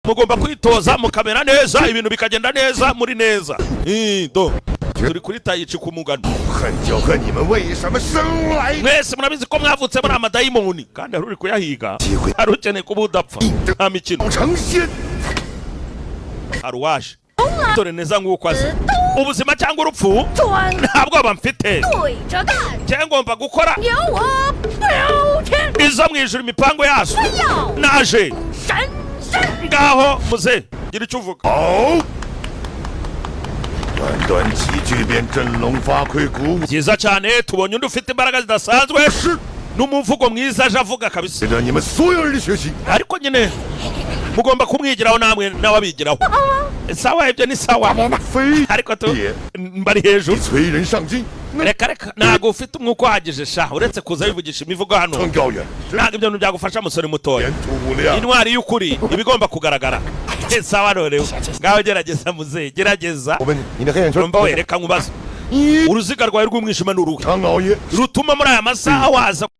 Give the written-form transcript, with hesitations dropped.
mugomba kwitoza mukamera neza ibintu bikagenda neza muri neza. Do turi kuri tayici ku mugano. Mwese murabizi ko mwavutse muri amadayimoni kandi ari kuyahiga. Ari ukeneye kuba udapfa nta mikino. Aruwaje dore neza nk'uko azi ubuzima cyangwa urupfu ntabwo bamfite cyangwa ngomba gukora izo mwijuru imipango yazo naje ngaho muze gira icyo uvuga. byiza cyane tubonye undi ufite imbaraga zidasanzwe n'umuvugo mwiza aje avuga kabisa ariko nyine mugomba kumwigiraho namwe n'ababigiraho. Sawa ibyo ni sawa ariko mbari hejuru reka ntago ufite umwuka uhagije sha uretse kuza bivugisha imivugo hano ntabwo ibyo bintu byagufasha musore mutoya. Intwari y'ukuri ibigomba kugaragara. Sawa rero ngaho gerageza muze gerageza urumva we reka nkubaze uruziga rwawe rw'umwijima n'uruhe rutuma muri aya masaha waza